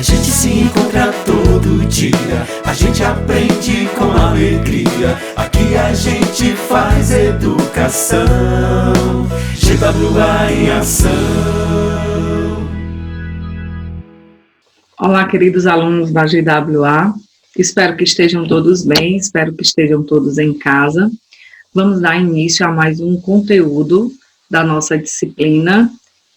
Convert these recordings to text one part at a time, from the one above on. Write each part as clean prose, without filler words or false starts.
gente se encontra todo dia, a gente aprende com alegria. Aqui a gente faz educação, GWA em ação. Olá, queridos alunos da GWA, espero que estejam todos bem, espero que estejam todos em casa. Vamos dar início a mais um conteúdo da nossa disciplina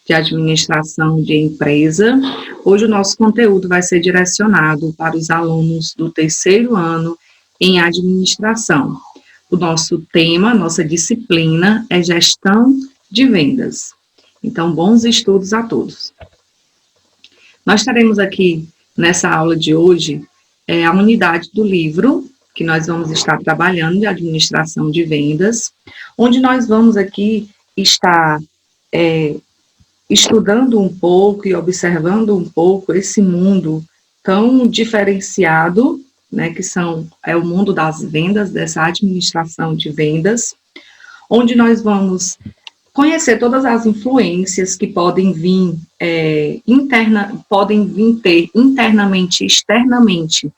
de administração de empresa. Hoje o nosso conteúdo vai ser direcionado para os alunos do terceiro ano em administração. O nosso tema, nossa disciplina é gestão de vendas. Então, bons estudos a todos. Nós teremos aqui, nessa aula de hoje, a unidade do livro que nós vamos estar trabalhando de administração de vendas, onde nós vamos aqui estar estudando um pouco e observando um pouco esse mundo tão diferenciado, né, que é o mundo das vendas, dessa administração de vendas, onde nós vamos conhecer todas as influências que podem vir ter internamente e externamente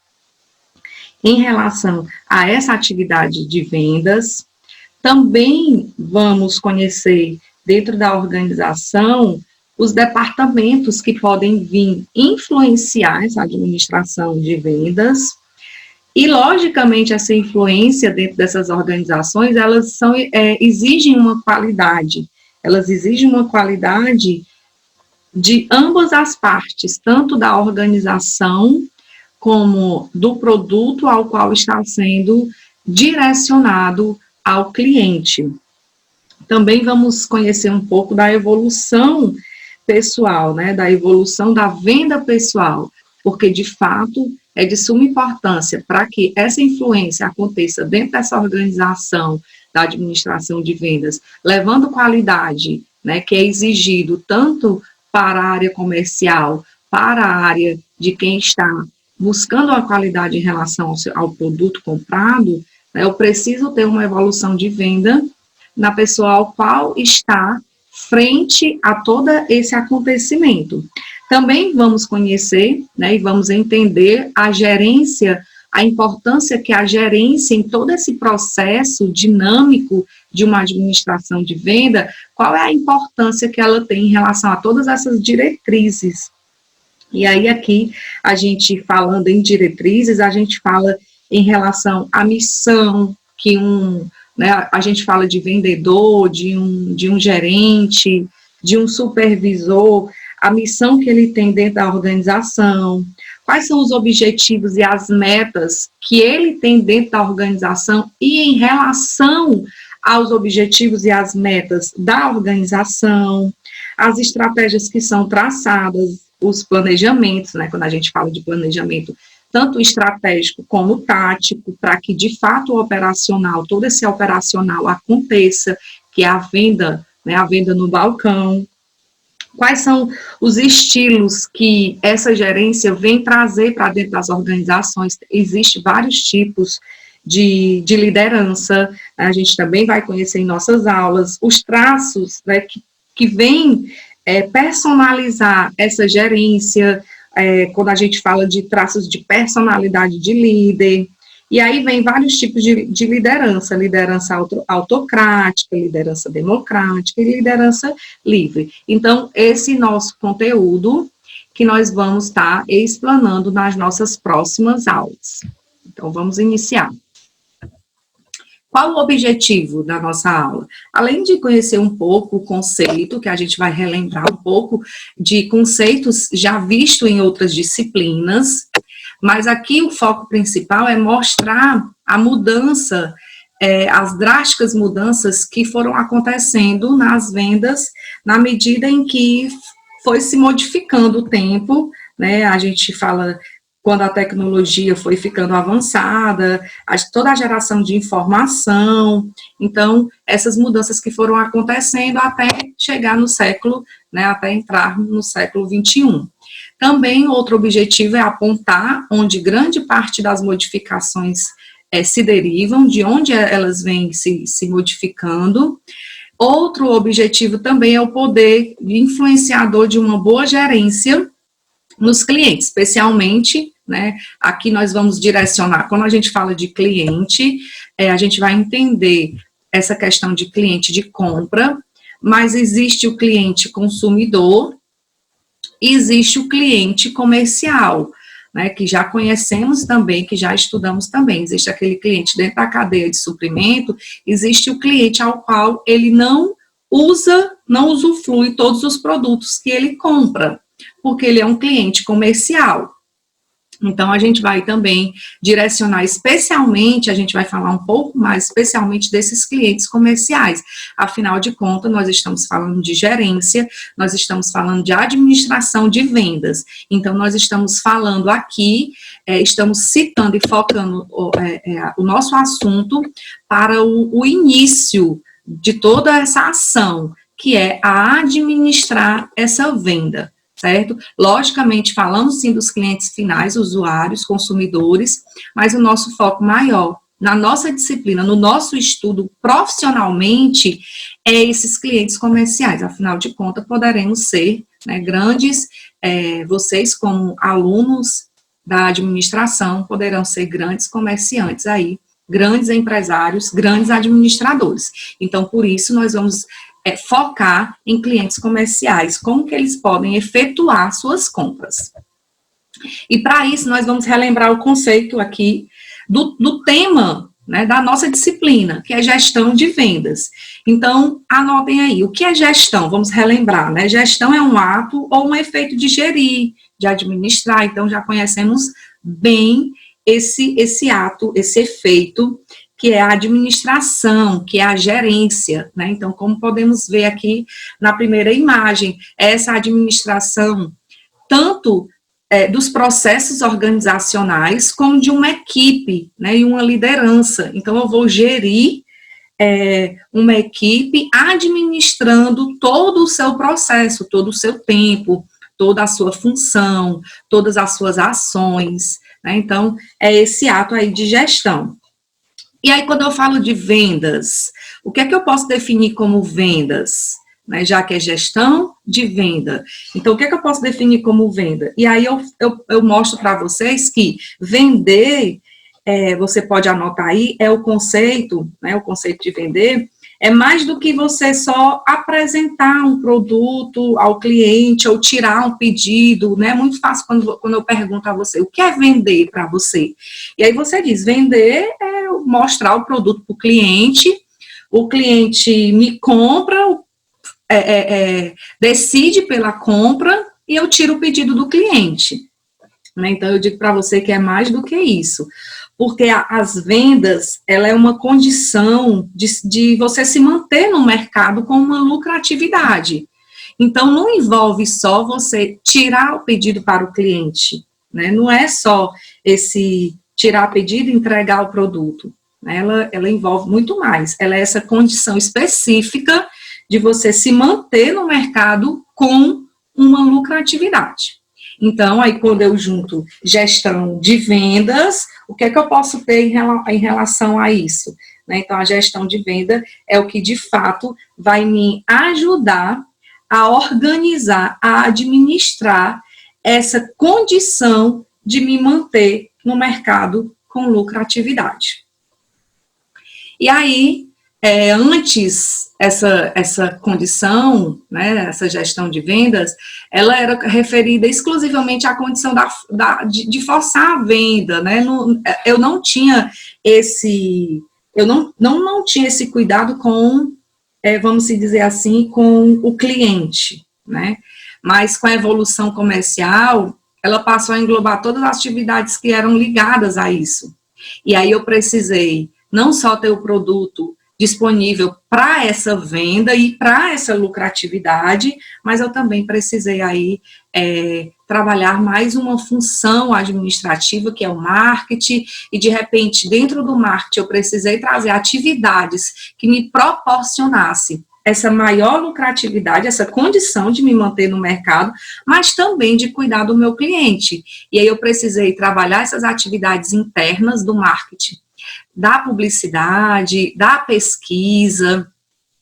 em relação a essa atividade de vendas. Também vamos conhecer dentro da organização os departamentos que podem vir influenciar essa administração de vendas. E, logicamente, essa influência dentro dessas organizações, elas exigem uma qualidade. Elas exigem uma qualidade de ambas as partes, tanto da organização como do produto ao qual está sendo direcionado ao cliente. Também vamos conhecer um pouco da evolução pessoal, né, da evolução da venda pessoal, porque, de fato, é de suma importância para que essa influência aconteça dentro dessa organização da administração de vendas, levando qualidade, né, que é exigido tanto para a área comercial, para a área de quem está buscando a qualidade em relação ao produto comprado, né, eu preciso ter uma evolução de venda na pessoa ao qual está frente a todo esse acontecimento. Também vamos conhecer, né, e vamos entender a gerência, a importância que a gerência em todo esse processo dinâmico de uma administração de venda, qual é a importância que ela tem em relação a todas essas diretrizes. E aí aqui, a gente falando em diretrizes, a gente fala em relação à missão que a gente fala de vendedor, de um gerente, de um supervisor, a missão que ele tem dentro da organização, quais são os objetivos e as metas que ele tem dentro da organização e em relação aos objetivos e as metas da organização, as estratégias que são traçadas, os planejamentos, né, quando a gente fala de planejamento, tanto estratégico como tático, para que, de fato, o operacional, todo esse operacional aconteça, que é a venda, né, a venda no balcão. Quais são os estilos que essa gerência vem trazer para dentro das organizações? Existem vários tipos de liderança, né, a gente também vai conhecer em nossas aulas, os traços, né, que vêm personalizar essa gerência, quando a gente fala de traços de personalidade de líder, e aí vem vários tipos de liderança, liderança autocrática, liderança democrática e liderança livre. Então, esse nosso conteúdo que nós vamos estar explanando nas nossas próximas aulas. Então, vamos iniciar. Qual o objetivo da nossa aula? Além de conhecer um pouco o conceito, que a gente vai relembrar um pouco de conceitos já vistos em outras disciplinas, mas aqui o foco principal é mostrar a mudança, as drásticas mudanças que foram acontecendo nas vendas na medida em que foi se modificando o tempo, né? A gente fala quando a tecnologia foi ficando avançada, toda a geração de informação, então, essas mudanças que foram acontecendo até chegar no século, né, até entrar no século XXI. Também, outro objetivo é apontar onde grande parte das modificações se derivam, de onde elas vêm se modificando. Outro objetivo também é o poder influenciador de uma boa gerência nos clientes, especialmente, né, aqui nós vamos direcionar, quando a gente fala de cliente, a gente vai entender essa questão de cliente de compra, mas existe o cliente consumidor e existe o cliente comercial, né, que já conhecemos também, que já estudamos também. Existe aquele cliente dentro da cadeia de suprimento, existe o cliente ao qual ele não usufrui todos os produtos que ele compra, porque ele é um cliente comercial. Então, a gente vai também direcionar especialmente, a gente vai falar um pouco mais especialmente desses clientes comerciais. Afinal de contas, nós estamos falando de gerência, nós estamos falando de administração de vendas. Então, nós estamos falando aqui, estamos citando e focando o nosso assunto para o início de toda essa ação, que é a administrar essa venda. Certo? Logicamente, falamos sim dos clientes finais, usuários, consumidores, mas o nosso foco maior, na nossa disciplina, no nosso estudo profissionalmente, é esses clientes comerciais. Afinal de contas, poderemos ser, né, grandes, vocês como alunos da administração, poderão ser grandes comerciantes aí, grandes empresários, grandes administradores. Então, por isso, nós vamos focar em clientes comerciais, como que eles podem efetuar suas compras. E para isso, nós vamos relembrar o conceito aqui do tema, né, da nossa disciplina, que é gestão de vendas. Então, anotem aí, o que é gestão? Vamos relembrar, né? Gestão é um ato ou um efeito de gerir, de administrar, então já conhecemos bem esse ato, esse efeito, que é a administração, que é a gerência, né? Então, como podemos ver aqui na primeira imagem, essa administração, tanto dos processos organizacionais, como de uma equipe, né? E uma liderança. Então, eu vou gerir uma equipe administrando todo o seu processo, todo o seu tempo, toda a sua função, todas as suas ações, né? Então, é esse ato aí de gestão. E aí, quando eu falo de vendas, o que é que eu posso definir como vendas? Né, já que é gestão de venda. Então, o que é que eu posso definir como venda? E aí, eu mostro para vocês que vender, você pode anotar aí, é o conceito, né, o conceito de vender, é mais do que você só apresentar um produto ao cliente ou tirar um pedido, né? É muito fácil quando eu pergunto a você, o que é vender para você? E aí você diz, vender é mostrar o produto para o cliente me compra, decide pela compra e eu tiro o pedido do cliente. Né? Então, eu digo para você que é mais do que isso. Porque as vendas, ela é uma condição de você se manter no mercado com uma lucratividade. Então, não envolve só você tirar o pedido para o cliente, né? Não é só esse tirar o pedido e entregar o produto. Né? Ela envolve muito mais. Ela é essa condição específica de você se manter no mercado com uma lucratividade. Então, aí quando eu junto gestão de vendas, o que é que eu posso ter em relação a isso? Né? Então, a gestão de venda é o que, de fato, vai me ajudar a organizar, a administrar essa condição de me manter no mercado com lucratividade. E aí, antes, essa condição, né, essa gestão de vendas, ela era referida exclusivamente à condição de forçar a venda, né? Eu não tinha não tinha esse cuidado com, vamos dizer assim, com o cliente, né? Mas com a evolução comercial, ela passou a englobar todas as atividades que eram ligadas a isso. E aí eu precisei não só ter o produto disponível para essa venda e para essa lucratividade, mas eu também precisei aí trabalhar mais uma função administrativa, que é o marketing, e de repente, dentro do marketing, eu precisei trazer atividades que me proporcionassem essa maior lucratividade, essa condição de me manter no mercado, mas também de cuidar do meu cliente. E aí eu precisei trabalhar essas atividades internas do marketing, da publicidade, da pesquisa,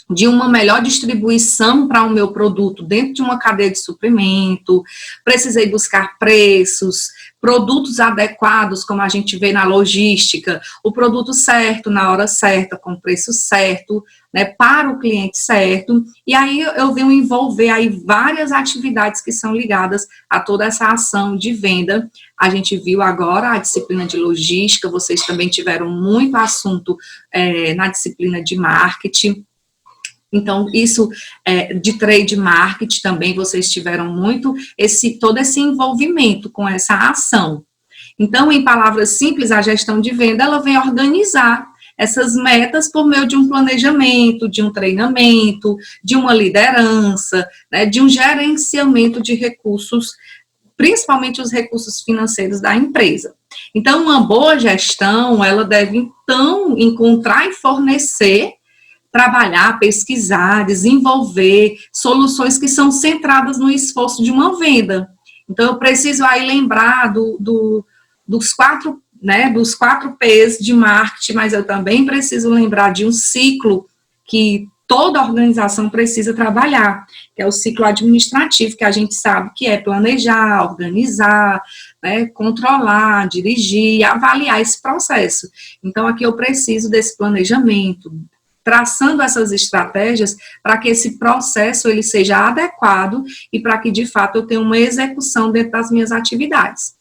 de uma melhor distribuição para o meu produto dentro de uma cadeia de suprimento, precisei buscar preços, produtos adequados, como a gente vê na logística, o produto certo, na hora certa, com o preço certo, né, para o cliente certo, e aí eu venho envolver aí várias atividades que são ligadas a toda essa ação de venda. A gente viu agora a disciplina de logística, vocês também tiveram muito assunto na disciplina de marketing. Então, isso de trade marketing também, vocês tiveram muito todo esse envolvimento com essa ação. Então, em palavras simples, a gestão de venda, ela vem organizar essas metas por meio de um planejamento, de um treinamento, de uma liderança, né, de um gerenciamento de recursos, principalmente os recursos financeiros da empresa. Então, uma boa gestão, ela deve, então, encontrar e fornecer, trabalhar, pesquisar, desenvolver soluções que são centradas no esforço de uma venda. Então, eu preciso aí lembrar dos quatro P's de marketing, mas eu também preciso lembrar de um ciclo que toda organização precisa trabalhar, que é o ciclo administrativo, que a gente sabe que é planejar, organizar, né, controlar, dirigir, avaliar esse processo. Então, aqui eu preciso desse planejamento, traçando essas estratégias para que esse processo ele seja adequado e para que, de fato, eu tenha uma execução dentro das minhas atividades.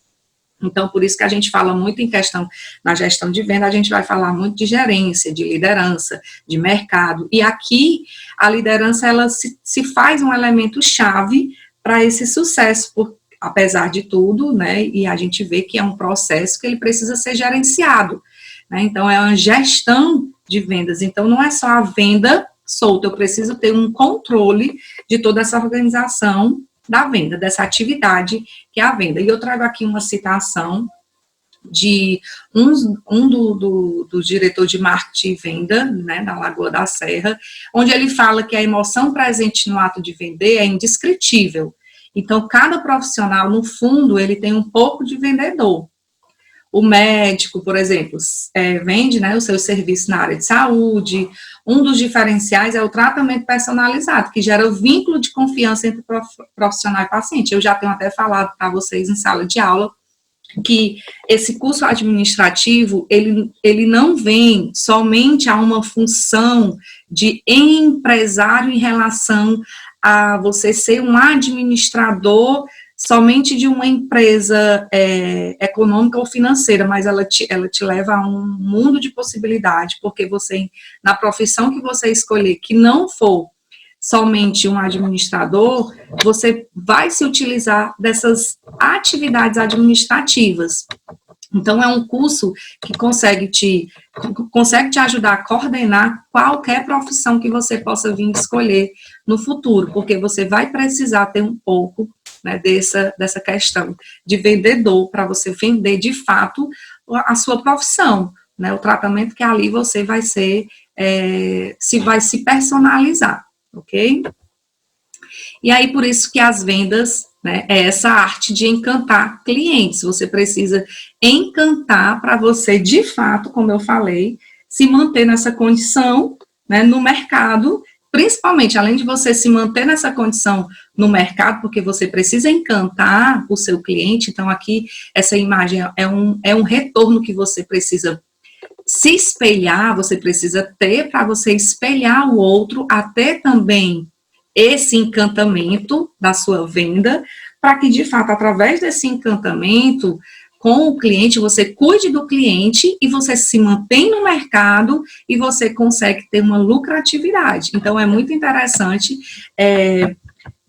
Então, por isso que a gente fala muito em questão, na gestão de venda, a gente vai falar muito de gerência, de liderança, de mercado, e aqui a liderança, ela se faz um elemento chave para esse sucesso, apesar de tudo, né, e a gente vê que é um processo que ele precisa ser gerenciado, né, então é uma gestão de vendas, então não é só a venda solta, eu preciso ter um controle de toda essa organização da venda, dessa atividade que é a venda. E eu trago aqui uma citação de do diretor de marketing e venda, né, na Lagoa da Serra, onde ele fala que a emoção presente no ato de vender é indescritível. Então, cada profissional, no fundo, ele tem um pouco de vendedor. O médico, por exemplo, vende, né, o seu serviço na área de saúde. Um dos diferenciais é o tratamento personalizado, que gera o vínculo de confiança entre profissional e paciente. Eu já tenho até falado para vocês em sala de aula que esse curso administrativo, ele não vem somente a uma função de empresário em relação a você ser um administrador somente de uma empresa econômica ou financeira, mas ela te leva a um mundo de possibilidade, porque você, na profissão que você escolher, que não for somente um administrador, você vai se utilizar dessas atividades administrativas. Então, é um curso que consegue te ajudar a coordenar qualquer profissão que você possa vir escolher no futuro, porque você vai precisar ter um pouco, né, dessa questão de vendedor, para você vender de fato a sua profissão, né, o tratamento que ali você vai vai se personalizar, ok? E aí, por isso que as vendas, né, é essa arte de encantar clientes. Você precisa encantar para você, de fato, como eu falei, se manter nessa condição, né, no mercado, principalmente, além de você se manter nessa condição no mercado, porque você precisa encantar o seu cliente. Então, aqui, essa imagem é um retorno que você precisa se espelhar, você precisa ter para você espelhar o outro, até também esse encantamento da sua venda, para que, de fato, através desse encantamento com o cliente, você cuide do cliente e você se mantém no mercado e você consegue ter uma lucratividade. Então, é muito interessante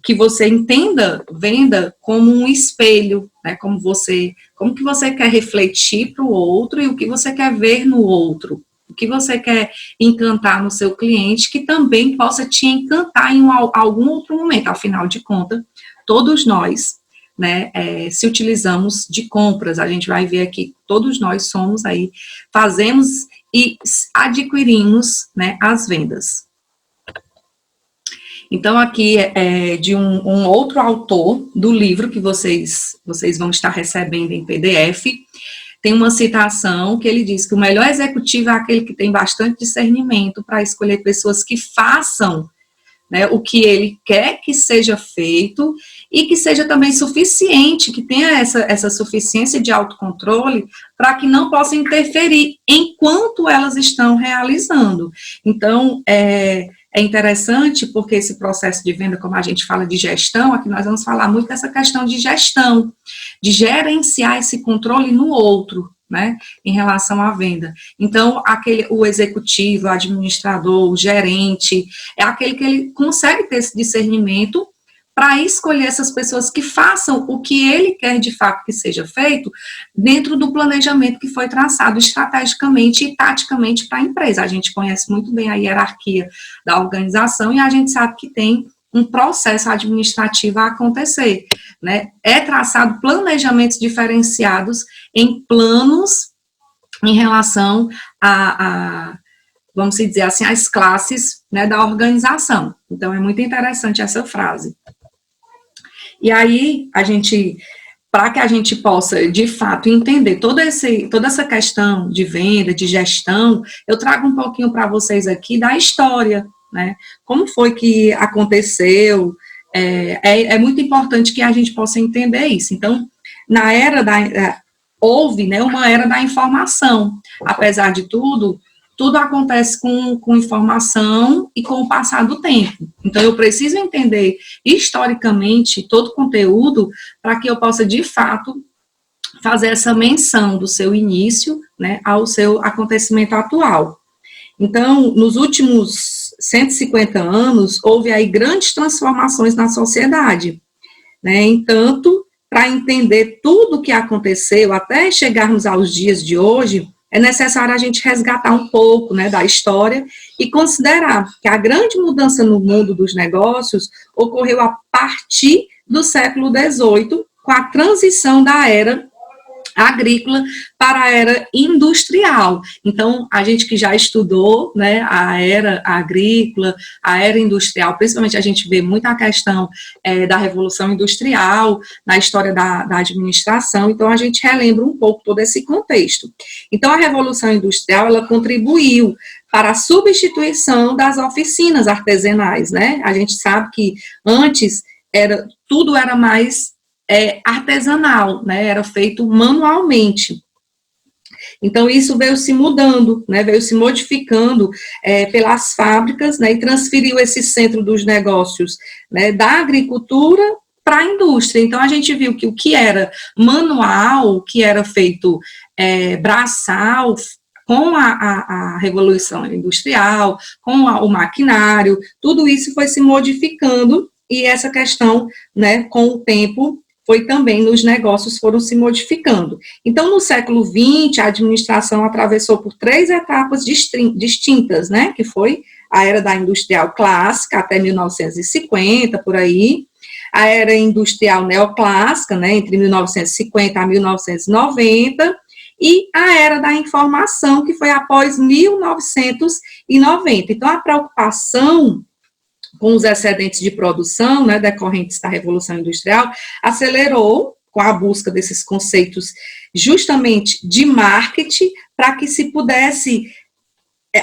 que você entenda venda como um espelho, né? Como que você quer refletir para o outro e o que você quer ver no outro. O que você quer encantar no seu cliente, que também possa te encantar em algum outro momento. Afinal de contas, todos nós, né, se utilizamos de compras. A gente vai ver aqui, todos nós somos aí, fazemos e adquirimos, né, as vendas. Então, aqui é de um outro autor do livro que vocês vão estar recebendo em PDF, tem uma citação que ele diz que o melhor executivo é aquele que tem bastante discernimento para escolher pessoas que façam, né, o que ele quer que seja feito e que seja também suficiente, que tenha essa suficiência de autocontrole para que não possa interferir enquanto elas estão realizando. Então, é interessante porque esse processo de venda, como a gente fala de gestão, aqui nós vamos falar muito dessa questão de gestão, de gerenciar esse controle no outro, né, em relação à venda. Então, o executivo, o administrador, o gerente, é aquele que ele consegue ter esse discernimento para escolher essas pessoas que façam o que ele quer de fato que seja feito dentro do planejamento que foi traçado estrategicamente e taticamente para a empresa. A gente conhece muito bem a hierarquia da organização e a gente sabe que tem um processo administrativo a acontecer, né? É traçado planejamentos diferenciados em planos em relação vamos dizer assim, às classes, né, da organização. Então, é muito interessante essa frase. E aí, para que a gente possa, de fato, entender toda essa questão de venda, de gestão, eu trago um pouquinho para vocês aqui da história, né? Como foi que aconteceu? É muito importante que a gente possa entender isso. Então, na era houve, né, uma era da informação. Apesar de tudo acontece com informação e com o passar do tempo. Então, eu preciso entender historicamente todo o conteúdo para que eu possa, de fato, fazer essa menção do seu início, né, ao seu acontecimento atual. Então, nos últimos 150 anos, houve aí grandes transformações na sociedade, né? Entanto, para entender tudo o que aconteceu, até chegarmos aos dias de hoje, é necessário a gente resgatar um pouco, né, da história e considerar que a grande mudança no mundo dos negócios ocorreu a partir do século XVIII, com a transição da era agrícola para a era industrial. Então, a gente que já estudou, né, a era agrícola, a era industrial, principalmente a gente vê muito a questão da Revolução Industrial na história da administração, então a gente relembra um pouco todo esse contexto. Então, a Revolução Industrial, ela contribuiu para a substituição das oficinas artesanais, né? A gente sabe que antes tudo era mais artesanal, né, era feito manualmente. Então, isso veio se mudando, né, veio se modificando pelas fábricas, né, e transferiu esse centro dos negócios, né, da agricultura para a indústria. Então, a gente viu que o que era manual, o que era feito braçal, com a Revolução Industrial, com o maquinário, tudo isso foi se modificando e essa questão, né, com o tempo, foi também nos negócios foram se modificando. Então, no século XX, a administração atravessou por 3 etapas distintas, né, que foi a era da industrial clássica, até 1950, por aí, a era industrial neoclássica, né, entre 1950 a 1990, e a era da informação, que foi após 1990. Então, a preocupação com os excedentes de produção, né, decorrentes da Revolução Industrial, acelerou com a busca desses conceitos justamente de marketing, para que se pudesse,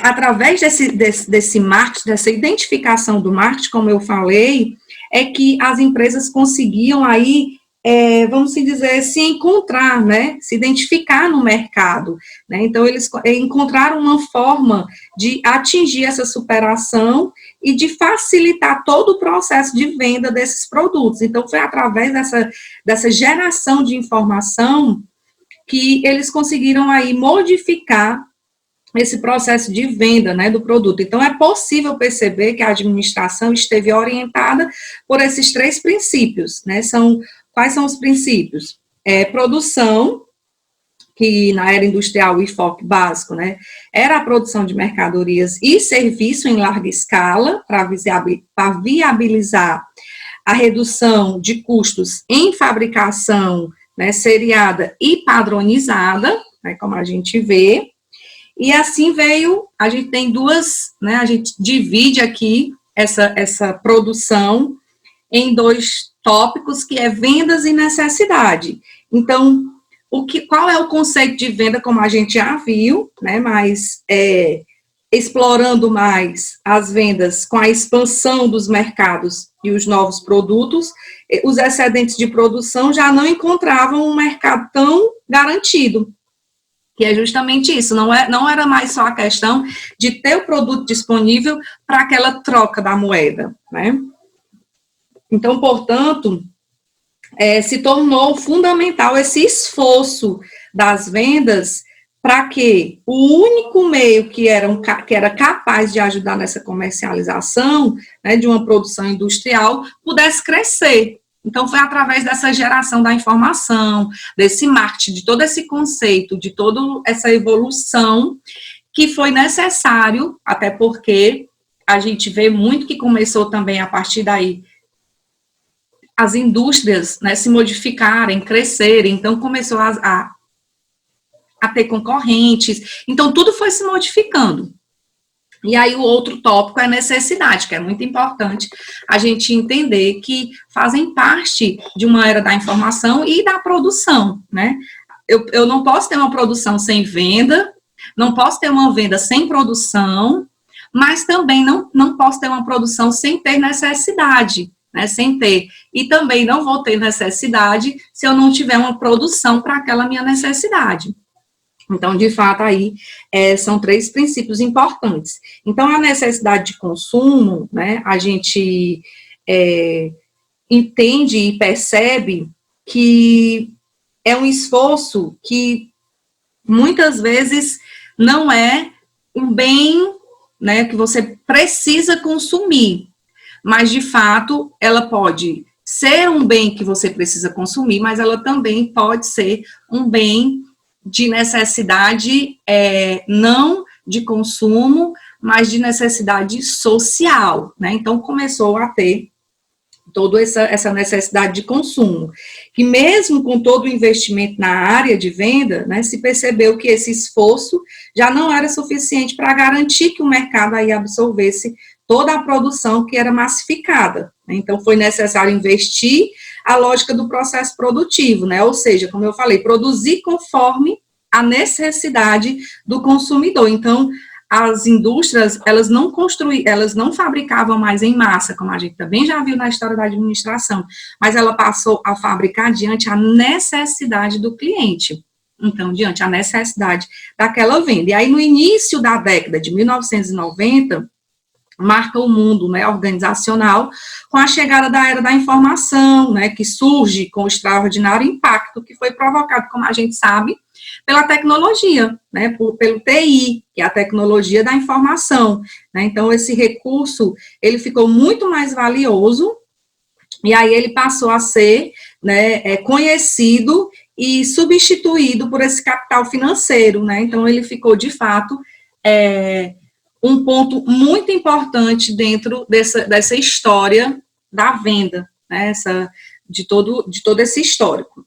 através desse marketing, dessa identificação do marketing, como eu falei, é que as empresas conseguiam aí, vamos dizer, se encontrar, né, se identificar no mercado, né, então eles encontraram uma forma de atingir essa superação e de facilitar todo o processo de venda desses produtos. Então, foi através dessa geração de informação que eles conseguiram aí modificar esse processo de venda, né, do produto. Então, é possível perceber que a administração esteve orientada por esses 3 princípios, né, quais são os princípios? Produção, que na era industrial o enfoque básico, né, era a produção de mercadorias e serviço em larga escala, para viabilizar a redução de custos em fabricação, né, seriada e padronizada, né, como a gente vê, e assim a gente tem né, a gente divide aqui essa produção em 2 tópicos, que é vendas e necessidade. Então, qual é o conceito de venda, como a gente já viu, né, mas explorando mais as vendas com a expansão dos mercados e os novos produtos, os excedentes de produção já não encontravam um mercado tão garantido, que é justamente isso, não era mais só a questão de ter o produto disponível para aquela troca da moeda, né? Então, portanto, se tornou fundamental esse esforço das vendas para que o único meio que era capaz de ajudar nessa comercialização, né, de uma produção industrial, pudesse crescer. Então, foi através dessa geração da informação, desse marketing, de todo esse conceito, de toda essa evolução, que foi necessário, até porque a gente vê muito que começou também a partir daí, as indústrias, né, se modificarem, crescerem, então começou a ter concorrentes, então tudo foi se modificando. E aí o outro tópico é a necessidade, que é muito importante a gente entender que fazem parte de uma era da informação e da produção, né? Eu não posso ter uma produção sem venda, não posso ter uma venda sem produção, mas também não posso ter uma produção sem ter necessidade, né? Sem ter. E também não vou ter necessidade se eu não tiver uma produção para aquela minha necessidade. Então, de fato, aí são 3 princípios importantes. Então, a necessidade de consumo, né, a gente entende e percebe que é um esforço que muitas vezes não é um bem, né, que você precisa consumir, mas, de fato, ela pode ser um bem que você precisa consumir, mas ela também pode ser um bem de necessidade não de consumo, mas de necessidade social, né? Então, começou a ter toda essa necessidade de consumo, que mesmo com todo o investimento na área de venda, né, se percebeu que esse esforço já não era suficiente para garantir que o mercado aí absorvesse toda a produção que era massificada, né? Então, foi necessário investir a lógica do processo produtivo, né? Ou seja, como eu falei, produzir conforme a necessidade do consumidor. Então, as indústrias, elas não fabricavam mais em massa, como a gente também já viu na história da administração, mas ela passou a fabricar diante a necessidade do cliente. Então, diante a necessidade daquela venda. E aí, no início da década de 1990, marca o mundo, né, organizacional, com a chegada da era da informação, né, que surge com o extraordinário impacto que foi provocado, como a gente sabe, pela tecnologia, né, pelo TI, que é a tecnologia da informação, né? Então, esse recurso, ele ficou muito mais valioso, e aí ele passou a ser, né, conhecido e substituído por esse capital financeiro, né? Então, ele ficou, de fato, um ponto muito importante dentro dessa história da venda, né, de todo esse histórico.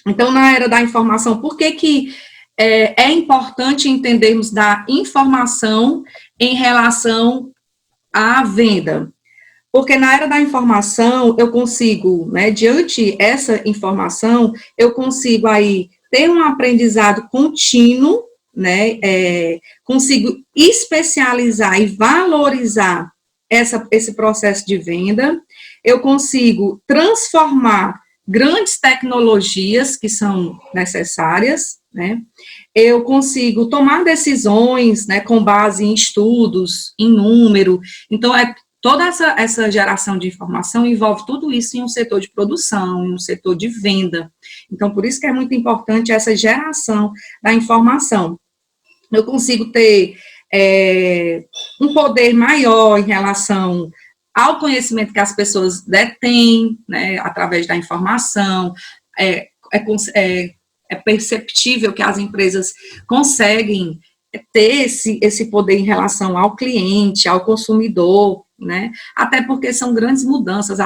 Então, na era da informação, por que é importante entendermos da informação em relação à venda? Porque na era da informação, eu consigo, né, diante essa informação, eu consigo aí ter um aprendizado contínuo, né, consigo especializar e valorizar esse processo de venda, eu consigo transformar grandes tecnologias que são necessárias, né, eu consigo tomar decisões, né, com base em estudos, em número, então toda essa geração de informação envolve tudo isso em um setor de produção, em um setor de venda, então por isso que é muito importante essa geração da informação. Eu consigo ter um poder maior em relação ao conhecimento que as pessoas detêm, né, através da informação, é perceptível que as empresas conseguem ter esse poder em relação ao cliente, ao consumidor, né, até porque são grandes mudanças,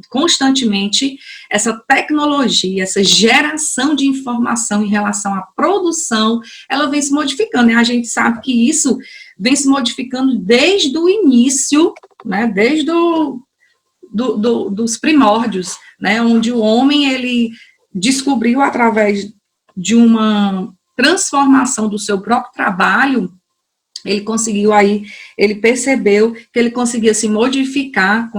constantemente, essa tecnologia, essa geração de informação em relação à produção, ela vem se modificando, e a gente sabe que isso vem se modificando desde o início, né, desde dos primórdios, né, onde o homem, ele descobriu através de uma transformação do seu próprio trabalho, ele conseguiu aí, ele percebeu que ele conseguia se modificar,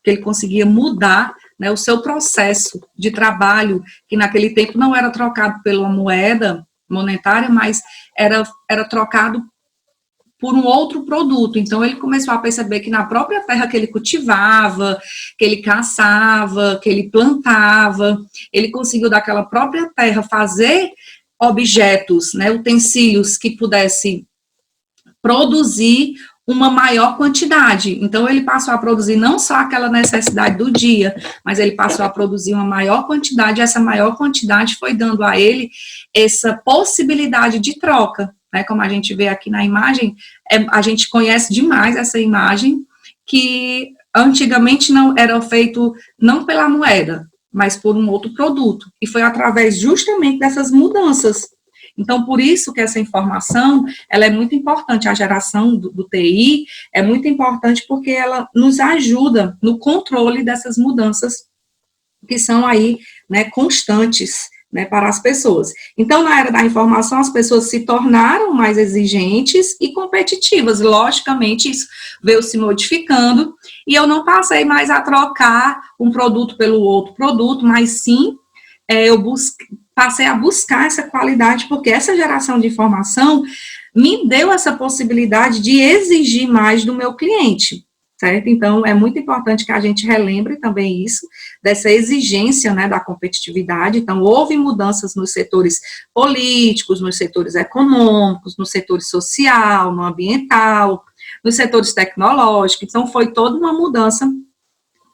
que ele conseguia mudar, né, o seu processo de trabalho, que naquele tempo não era trocado pela moeda monetária, mas era trocado por um outro produto. Então, ele começou a perceber que na própria terra que ele cultivava, que ele caçava, que ele plantava, ele conseguiu daquela própria terra fazer objetos, né, utensílios que pudessem produzir uma maior quantidade. Então, ele passou a produzir não só aquela necessidade do dia, mas ele passou a produzir uma maior quantidade, e essa maior quantidade foi dando a ele essa possibilidade de troca, né? Como a gente vê aqui na imagem, a gente conhece demais essa imagem, que antigamente não era feito não pela moeda, mas por um outro produto, e foi através justamente dessas mudanças. Então, por isso que essa informação, ela é muito importante, a geração do TI é muito importante porque ela nos ajuda no controle dessas mudanças que são aí, né, constantes, né, para as pessoas. Então, na era da informação, as pessoas se tornaram mais exigentes e competitivas, logicamente isso veio se modificando, e eu não passei mais a trocar um produto pelo outro produto, mas sim, eu passei a buscar essa qualidade, porque essa geração de informação me deu essa possibilidade de exigir mais do meu cliente, certo? Então, é muito importante que a gente relembre também isso, dessa exigência, né, da competitividade. Então, houve mudanças nos setores políticos, nos setores econômicos, no setor social, no ambiental, nos setores tecnológicos. Então, foi toda uma mudança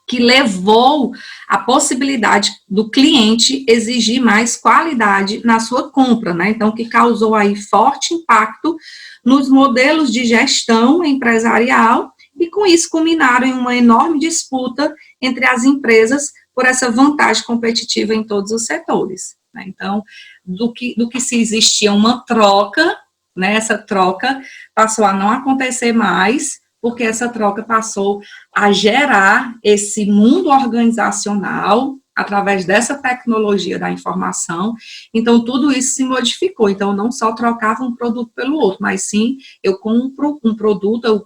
que levou a possibilidade do cliente exigir mais qualidade na sua compra, né? Então, que causou aí forte impacto nos modelos de gestão empresarial e, com isso, culminaram em uma enorme disputa entre as empresas por essa vantagem competitiva em todos os setores, né? Então, do que se existia uma troca, né? Essa troca passou a não acontecer mais, porque essa troca passou a gerar esse mundo organizacional através dessa tecnologia da informação. Então, tudo isso se modificou. Então, eu não só trocava um produto pelo outro, mas sim, eu compro um produto, eu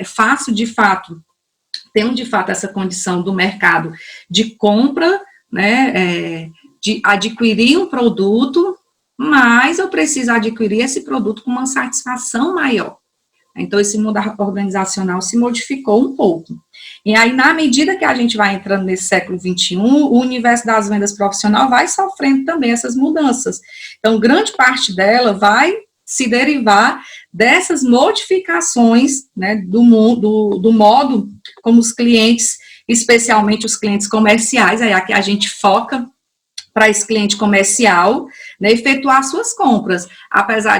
faço de fato, tenho de fato essa condição do mercado de compra, né, de adquirir um produto, mas eu preciso adquirir esse produto com uma satisfação maior. Então, esse mundo organizacional se modificou um pouco. E aí, na medida que a gente vai entrando nesse século XXI, o universo das vendas profissional vai sofrendo também essas mudanças. Então, grande parte dela vai se derivar dessas modificações, né, do modo como os clientes, especialmente os clientes comerciais, aí aqui a gente foca para esse cliente comercial, né, efetuar suas compras. Apesar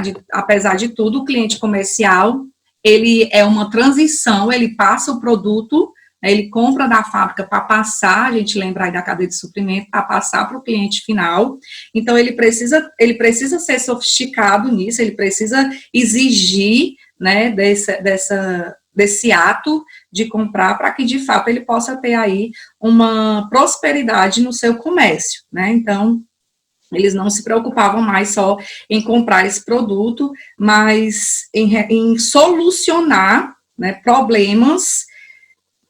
de tudo, o cliente comercial, ele é uma transição, ele passa o produto, né, ele compra da fábrica para passar, a gente lembra aí da cadeia de suprimento, para passar para o cliente final. Então, ele precisa ser sofisticado nisso, ele precisa exigir, né, desse ato de comprar, para que, de fato, ele possa ter aí uma prosperidade no seu comércio, né? Então, eles não se preocupavam mais só em comprar esse produto, mas em solucionar, né, problemas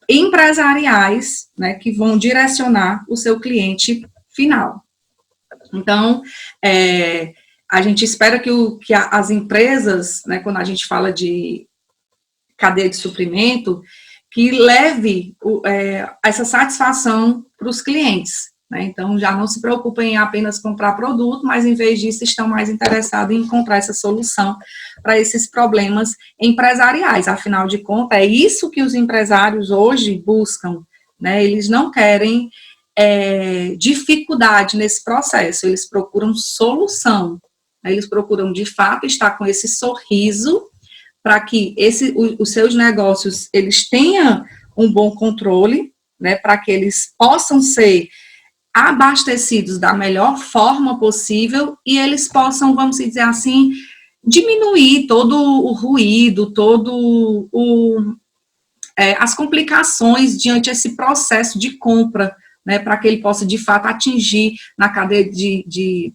empresariais, né, que vão direcionar o seu cliente final. Então, a gente espera que as empresas, né, quando a gente fala de cadeia de suprimento, que leve essa satisfação para os clientes, né? Então, já não se preocupem em apenas comprar produto, mas, em vez disso, estão mais interessados em encontrar essa solução para esses problemas empresariais. Afinal de contas, é isso que os empresários hoje buscam, né? Eles não querem dificuldade nesse processo, eles procuram solução, né? Eles procuram, de fato, estar com esse sorriso para que os seus negócios, eles tenham um bom controle, né, para que eles possam ser abastecidos da melhor forma possível e eles possam, vamos dizer assim, diminuir todo o ruído, as complicações diante desse processo de compra, né, para que ele possa, de fato, atingir na cadeia de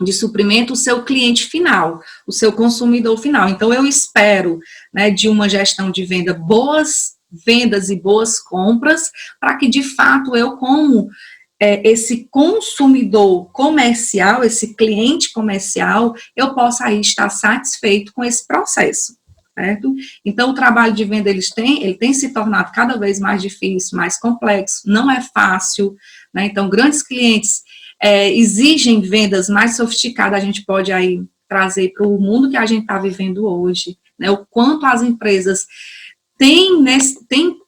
de suprimento o seu cliente final, o seu consumidor final. Então, eu espero, né, de uma gestão de venda, boas vendas e boas compras, para que, de fato, eu, como esse consumidor comercial, esse cliente comercial, eu possa aí estar satisfeito com esse processo, certo? Então, o trabalho de venda, ele tem se tornado cada vez mais difícil, mais complexo, não é fácil, né? Então, grandes clientes exigem vendas mais sofisticadas, a gente pode aí trazer para o mundo que a gente está vivendo hoje, né? O quanto as empresas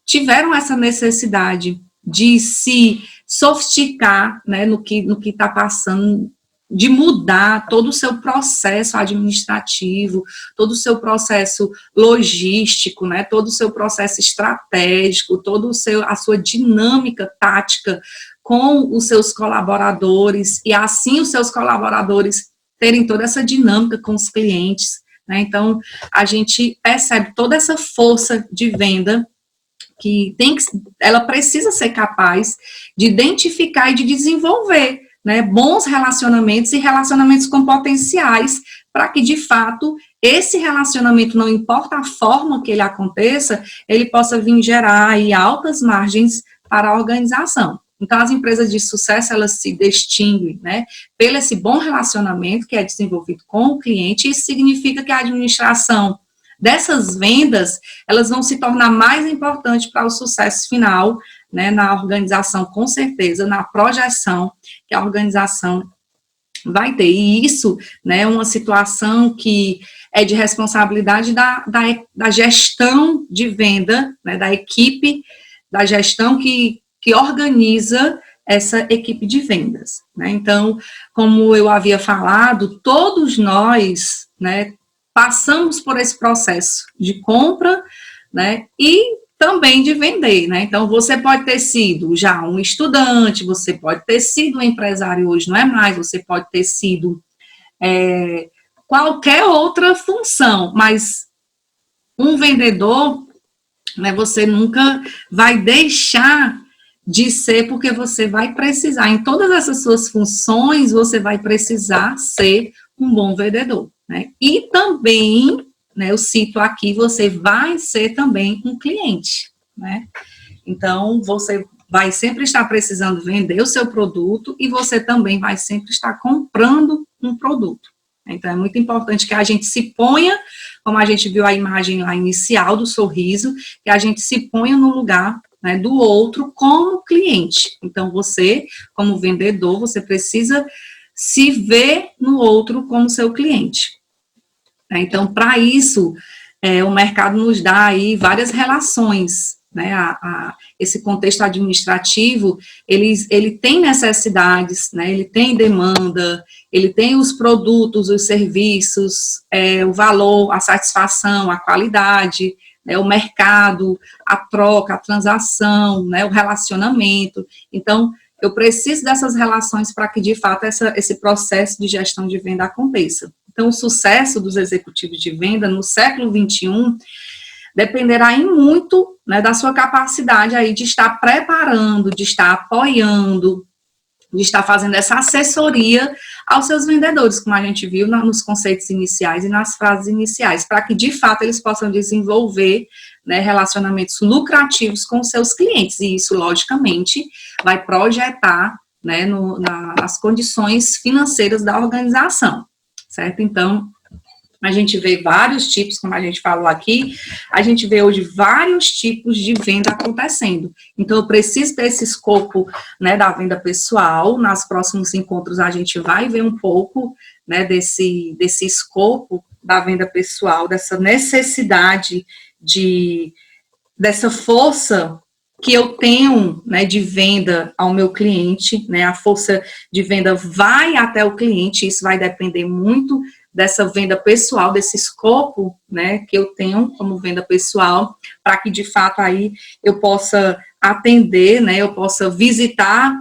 tiveram essa necessidade de se sofisticar, né, no que está passando, de mudar todo o seu processo administrativo, todo o seu processo logístico, né, todo o seu processo estratégico, a sua dinâmica tática com os seus colaboradores, e assim os seus colaboradores terem toda essa dinâmica com os clientes, né? Então, a gente percebe toda essa força de venda que ela precisa ser capaz de identificar e de desenvolver, né, bons relacionamentos e relacionamentos com potenciais, para que, de fato, esse relacionamento, não importa a forma que ele aconteça, ele possa vir gerar aí altas margens para a organização. Então, as empresas de sucesso, elas se distinguem, né, pelo esse bom relacionamento que é desenvolvido com o cliente. Isso significa que a administração dessas vendas, elas vão se tornar mais importantes para o sucesso final, né, na organização, com certeza, na projeção que a organização vai ter. E isso, né, é uma situação que é de responsabilidade da gestão de venda, né, da equipe, da gestão que organiza essa equipe de vendas, né? Então, como eu havia falado, todos nós, né, passamos por esse processo de compra, né, e também de vender, né? Então, você pode ter sido já um estudante, você pode ter sido um empresário, hoje não é mais, você pode ter sido qualquer outra função, mas um vendedor, né, você nunca vai deixar de ser, porque você vai precisar, em todas essas suas funções, você vai precisar ser um bom vendedor, né? E também, né, eu cito aqui, você vai ser também um cliente, né? Então, você vai sempre estar precisando vender o seu produto e você também vai sempre estar comprando um produto. Então, é muito importante que a gente se ponha, como a gente viu a imagem lá inicial do sorriso, que a gente se ponha no lugar, né, do outro como cliente. Então, você, como vendedor, você precisa se ver no outro como seu cliente. Então, para isso, o mercado nos dá aí várias relações, né? Esse contexto administrativo, ele tem necessidades, né? Ele tem demanda, ele tem os produtos, os serviços, o valor, a satisfação, a qualidade, né? O mercado, a troca, a transação, né? O relacionamento. Então, eu preciso dessas relações para que, de fato, esse processo de gestão de venda aconteça. Então, o sucesso dos executivos de venda no século XXI dependerá em muito, né, da sua capacidade aí de estar preparando, de estar apoiando, de estar fazendo essa assessoria aos seus vendedores, como a gente viu nos conceitos iniciais e nas frases iniciais, para que, de fato, eles possam desenvolver, né, relacionamentos lucrativos com seus clientes, e isso, logicamente, vai projetar, né, nas condições financeiras da organização, certo? Então, a gente vê vários tipos, como a gente falou aqui, a gente vê hoje vários tipos de venda acontecendo. Então, eu preciso ter esse escopo, né, da venda pessoal. Nos próximos encontros, a gente vai ver um pouco, né, desse escopo da venda pessoal, dessa necessidade dessa força que eu tenho, né, de venda ao meu cliente, né, a força de venda vai até o cliente, isso vai depender muito dessa venda pessoal, desse escopo, né, que eu tenho como venda pessoal, para que, de fato, aí eu possa atender, né, eu possa visitar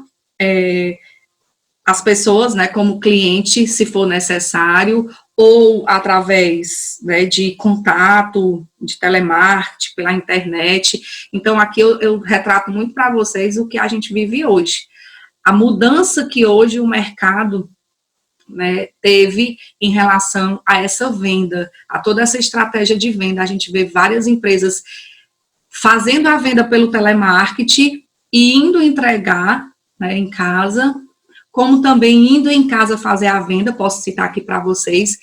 as pessoas, né, como cliente, se for necessário, ou através, né, de contato, de telemarketing, pela internet. Então, aqui eu retrato muito para vocês o que a gente vive hoje. A mudança que hoje o mercado né, teve em relação a essa venda, a toda essa estratégia de venda. A gente vê várias empresas fazendo a venda pelo telemarketing e indo entregar, né, em casa, como também indo em casa fazer a venda. Posso citar aqui para vocês,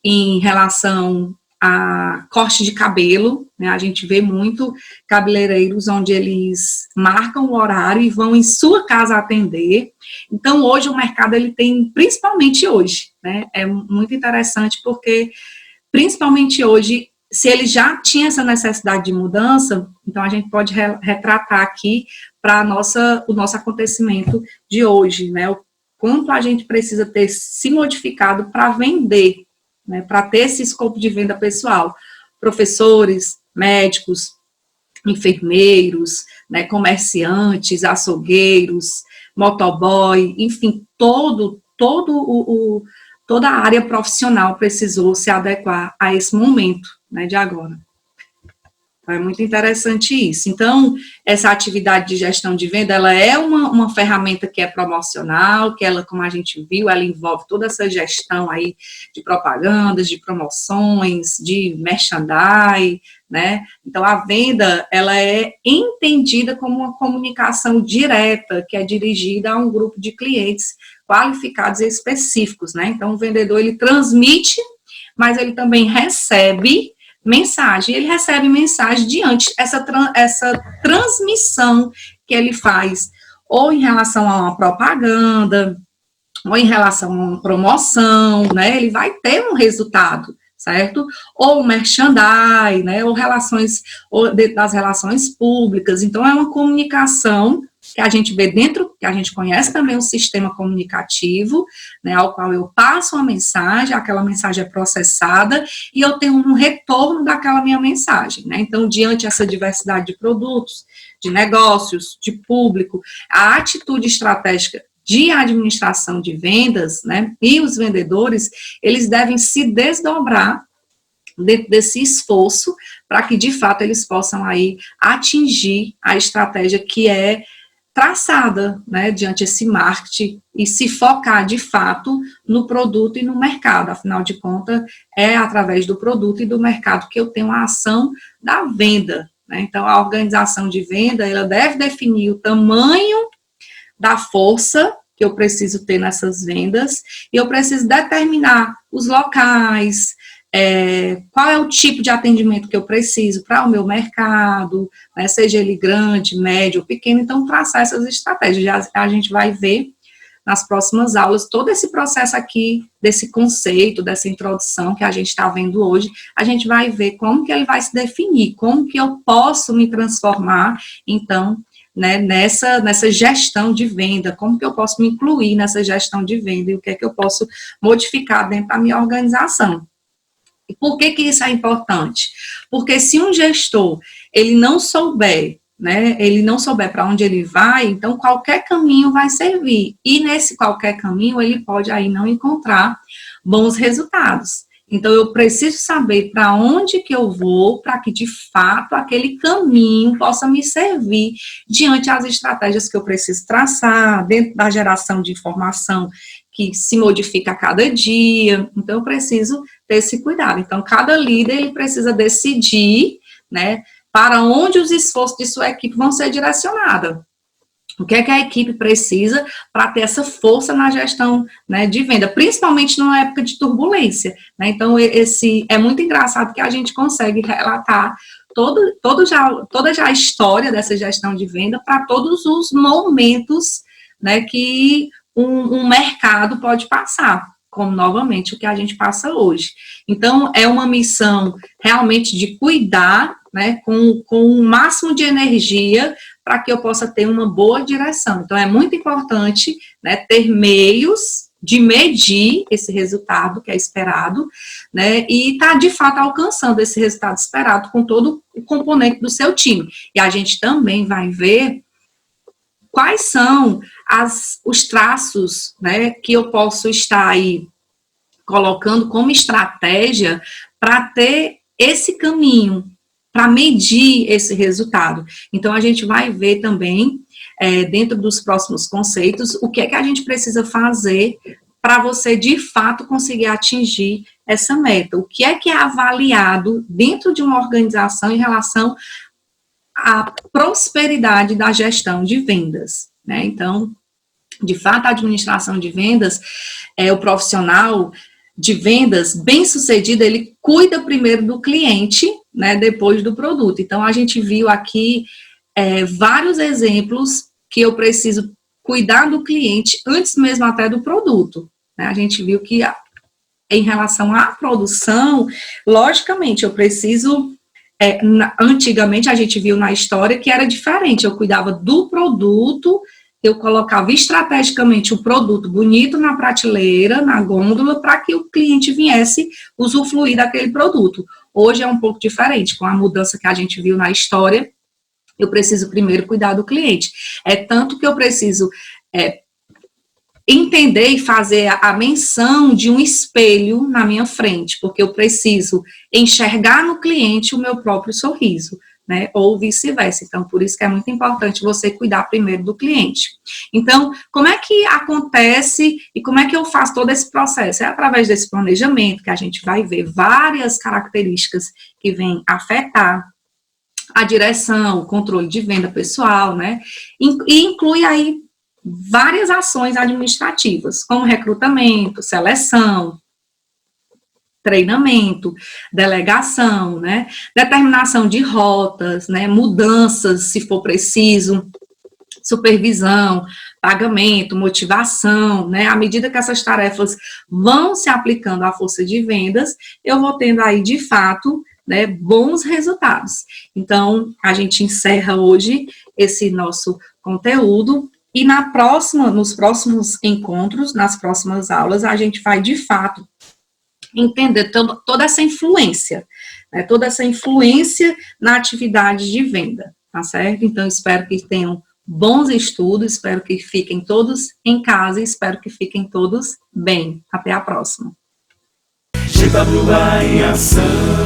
em relação a corte de cabelo, né, a gente vê muito cabeleireiros onde eles marcam o horário e vão em sua casa atender. Então, hoje o mercado, ele tem, principalmente hoje, né, é muito interessante porque, principalmente hoje, se ele já tinha essa necessidade de mudança, então a gente pode retratar aqui para o nosso acontecimento de hoje, né, o quanto a gente precisa ter se modificado para vender, né, para ter esse escopo de venda pessoal. Professores, médicos, enfermeiros, né, comerciantes, açougueiros, motoboy, enfim, toda a área profissional precisou se adequar a esse momento, né, de agora. É muito interessante isso. Então, essa atividade de gestão de venda, ela é uma ferramenta que é promocional, que ela, como a gente viu, ela envolve toda essa gestão aí de propagandas, de promoções, de merchandising, né? Então, a venda, ela é entendida como uma comunicação direta, que é dirigida a um grupo de clientes qualificados e específicos, né? Então, o vendedor, ele transmite, mas ele também recebe mensagem, ele recebe mensagem diante essa transmissão que ele faz, ou em relação a uma propaganda, ou em relação a uma promoção, né, ele vai ter um resultado, certo? Ou merchandising, né, ou das relações públicas. Então, é uma comunicação que a gente vê dentro, que a gente conhece também o sistema comunicativo, né, ao qual eu passo uma mensagem, aquela mensagem é processada e eu tenho um retorno daquela minha mensagem, né? Então, diante dessa diversidade de produtos, de negócios, de público, a atitude estratégica de administração de vendas, né, e os vendedores, eles devem se desdobrar dentro desse esforço para que, de fato, eles possam aí atingir a estratégia que é traçada, né, diante desse marketing e se focar, de fato, no produto e no mercado. Afinal de contas, é através do produto e do mercado que eu tenho a ação da venda, né? Então, a organização de venda, ela deve definir o tamanho da força que eu preciso ter nessas vendas, e eu preciso determinar os locais, qual é o tipo de atendimento que eu preciso para o meu mercado, né, seja ele grande, médio ou pequeno. Então, traçar essas estratégias. A gente vai ver nas próximas aulas todo esse processo aqui, desse conceito, dessa introdução que a gente está vendo hoje. A gente vai ver como que ele vai se definir, como que eu posso me transformar, então, né, nessa gestão de venda, como que eu posso me incluir nessa gestão de venda e o que é que eu posso modificar dentro da minha organização. E por que isso é importante? Porque se um gestor, ele não souber, né, ele não souber para onde ele vai, então qualquer caminho vai servir. E nesse qualquer caminho, ele pode aí não encontrar bons resultados. Então, eu preciso saber para onde que eu vou, para que, de fato, aquele caminho possa me servir diante das estratégias que eu preciso traçar, dentro da geração de informação que se modifica a cada dia. Então, eu preciso ter esse cuidado. Então, cada líder, ele precisa decidir, né, para onde os esforços de sua equipe vão ser direcionados. O que é que a equipe precisa para ter essa força na gestão, né, de venda, principalmente numa época de turbulência, né? Então, é muito engraçado que a gente consegue relatar toda já a história dessa gestão de venda para todos os momentos, né, que um mercado pode passar, como novamente o que a gente passa hoje. Então, é uma missão realmente de cuidar, né, com o máximo de energia para que eu possa ter uma boa direção. Então, é muito importante, né, ter meios de medir esse resultado que é esperado, né, e estar, de fato, alcançando esse resultado esperado com todo o componente do seu time. E a gente também vai ver quais são os traços, né, que eu posso estar aí colocando como estratégia para ter esse caminho, para medir esse resultado. Então, a gente vai ver também, dentro dos próximos conceitos, o que é que a gente precisa fazer para você, de fato, conseguir atingir essa meta. O que é avaliado dentro de uma organização em relação à prosperidade da gestão de vendas, né? Então, de fato, a administração de vendas, o profissional de vendas bem-sucedido, ele cuida primeiro do cliente, né, depois do produto. Então, a gente viu aqui vários exemplos que eu preciso cuidar do cliente antes mesmo até do produto, né? A gente viu que em relação à produção, logicamente, eu preciso... antigamente, a gente viu na história que era diferente. Eu cuidava do produto, eu colocava estrategicamente o produto bonito na prateleira, na gôndola, para que o cliente viesse usufruir daquele produto. Hoje é um pouco diferente, com a mudança que a gente viu na história, eu preciso primeiro cuidar do cliente. É tanto que eu preciso entender e fazer a menção de um espelho na minha frente, porque eu preciso enxergar no cliente o meu próprio sorriso, né? Ou vice-versa. Então, por isso que é muito importante você cuidar primeiro do cliente. Então, como é que acontece e como é que eu faço todo esse processo? É através desse planejamento que a gente vai ver várias características que vêm afetar a direção, o controle de venda pessoal, né? E inclui aí várias ações administrativas, como recrutamento, seleção, treinamento, delegação, né? Determinação de rotas, né? Mudanças, se for preciso, supervisão, pagamento, motivação, né? À medida que essas tarefas vão se aplicando à força de vendas, eu vou tendo aí, de fato, né, bons resultados. Então, a gente encerra hoje esse nosso conteúdo e nos próximos encontros, nas próximas aulas, a gente vai, de fato, entender toda essa influência, né, toda essa influência na atividade de venda, tá certo? Então, espero que tenham bons estudos, espero que fiquem todos em casa e espero que fiquem todos bem. Até a próxima. GWA em ação.